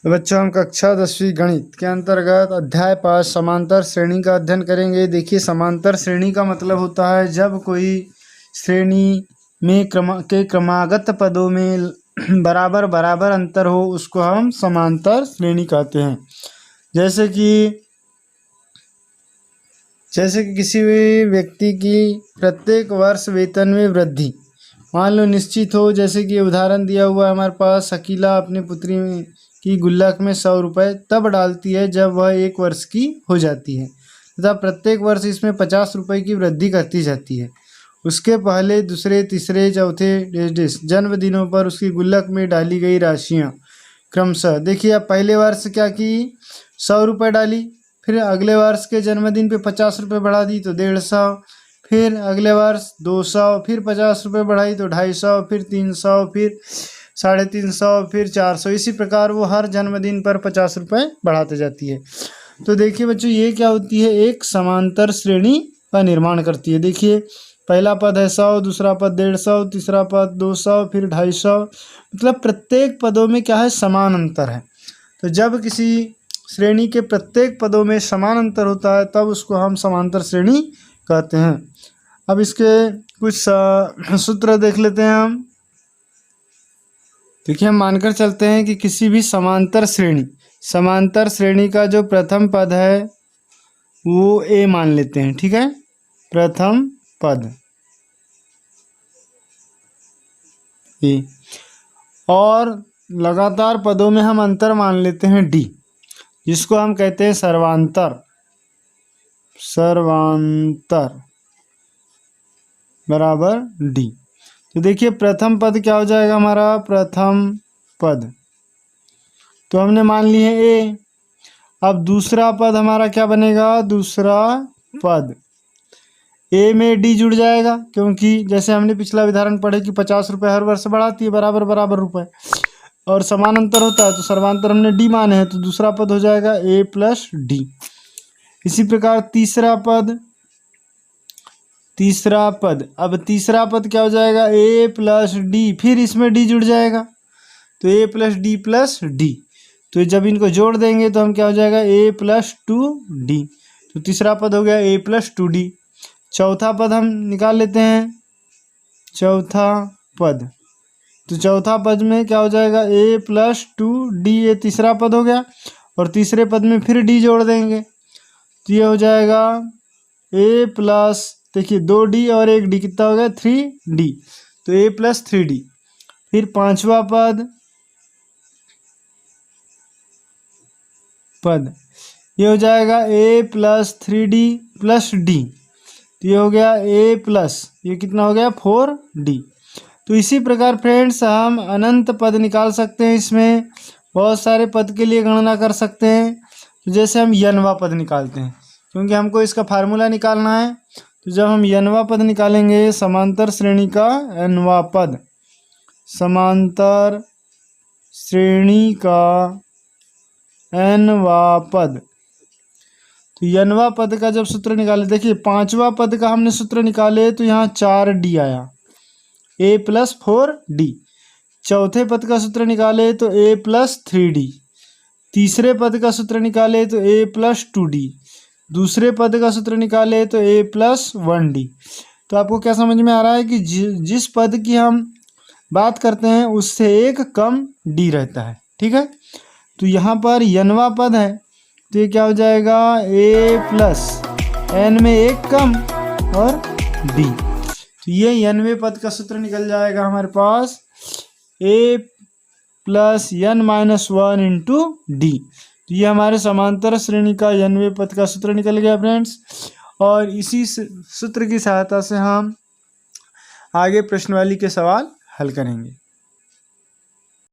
तो बच्चों हम कक्षा 10वीं गणित के अंतर्गत अध्याय 5 समांतर श्रेणी का अध्ययन करेंगे। देखिए, समांतर श्रेणी का मतलब होता है जब कोई श्रेणी में क्रमागत पदों में बराबर बराबर अंतर हो, उसको हम समांतर श्रेणी कहते हैं। जैसे कि किसी भी व्यक्ति की प्रत्येक वर्ष वेतन में वृद्धि मान लो निश्चित हो। जैसे कि उदाहरण दिया हुआ है हमारे पास, शकीला अपनी पुत्री की गुल्लक में 100 रुपये तब डालती है जब वह 1 वर्ष की हो जाती है तथा प्रत्येक वर्ष इसमें 50 रुपये की वृद्धि करती जाती है। उसके पहले, दूसरे, तीसरे, चौथे जन्मदिनों पर उसकी गुल्लक में डाली गई राशियाँ क्रमशः, देखिए अब पहले वर्ष क्या की 100 रुपये डाली, फिर अगले वर्ष के जन्मदिन पे 50 रुपये बढ़ा दी तो 150, फिर अगले वर्ष 200, फिर 50 रुपये बढ़ाई तो 250, फिर 300, फिर 350, फिर 400। इसी प्रकार वो हर जन्मदिन पर 50 रुपये बढ़ाते जाती है। तो देखिए बच्चों, ये क्या होती है, एक समांतर श्रेणी का निर्माण करती है। देखिए, पहला पद है 100, दूसरा पद 150, तीसरा पद 200, फिर 250, मतलब प्रत्येक पदों में क्या है, समान अंतर है। तो जब किसी श्रेणी के प्रत्येक पदों में समान अंतर होता है तब उसको हम समांतर श्रेणी कहते हैं। अब इसके कुछ सूत्र देख लेते हैं हम। देखिए, हम मानकर चलते हैं कि किसी भी समांतर श्रेणी का जो प्रथम पद है वो ए मान लेते हैं, ठीक है, प्रथम पद ए, और लगातार पदों में हम अंतर मान लेते हैं डी, जिसको हम कहते हैं सर्वांतर बराबर डी। तो देखिए, प्रथम पद क्या हो जाएगा हमारा, प्रथम पद तो हमने मान लिए ए। अब दूसरा पद हमारा क्या बनेगा, दूसरा पद ए में डी जुड़ जाएगा, क्योंकि जैसे हमने पिछला उदाहरण पढ़े कि 50 रुपये हर वर्ष बढ़ाती है बराबर बराबर रुपए, और समान अंतर होता है तो सर्वांतर हमने डी माने हैं, तो दूसरा पद हो जाएगा ए प्लस डी। इसी प्रकार तीसरा पद अब तीसरा पद क्या हो जाएगा, ए प्लस डी, फिर इसमें डी जुड़ जाएगा तो ए प्लस डी प्लस डी। तो जब इनको जोड़ देंगे तो हम क्या हो जाएगा, ए प्लस 2डी। तो तीसरा पद हो गया ए प्लस 2डी। चौथा पद हम निकाल लेते हैं, चौथा पद, तो चौथा पद में क्या हो जाएगा, ए प्लस 2डी, ये तीसरा पद हो गया, और तीसरे पद में फिर डी जोड़ देंगे तो ये हो जाएगा ए प्लस, देखिए 2d और 1d कितना हो गया, 3d, तो a प्लस 3d। फिर पांचवा पद ये हो जाएगा a plus 3d plus d, तो ये हो गया a प्लस, ये कितना हो गया, 4d। तो इसी प्रकार फ्रेंड्स हम अनंत पद निकाल सकते हैं, इसमें बहुत सारे पद के लिए गणना कर सकते हैं। तो जैसे हम n वां पद निकालते हैं, क्योंकि हमको इसका फार्मूला निकालना है, तो जब हम n वां पद निकालेंगे, समांतर श्रेणी का n वां पद, समांतर श्रेणी का n वां पद, तो n वां पद का जब सूत्र निकाले, देखिए 5वां पद का हमने सूत्र निकाले तो यहाँ 4d आया, a प्लस 4d। चौथे पद का सूत्र निकाले तो a प्लस 3d। तीसरे पद का सूत्र निकाले तो a प्लस 2d। दूसरे पद का सूत्र निकाले तो a प्लस 1d। तो आपको क्या समझ में आ रहा है कि जिस पद की हम बात करते हैं उससे एक कम d रहता है, ठीक है। तो यहाँ पर n वां पद है तो ये क्या हो जाएगा, a प्लस n में एक कम और d, तो ये n वें पद का सूत्र निकल जाएगा हमारे पास, a plus n minus 1 into D. तो ये हमारे समांतर श्रेणी का n वें पद का सूत्र निकल गया फ्रेंड्स। और इसी सूत्र की सहायता से हम आगे प्रश्नावली के सवाल हल करेंगे।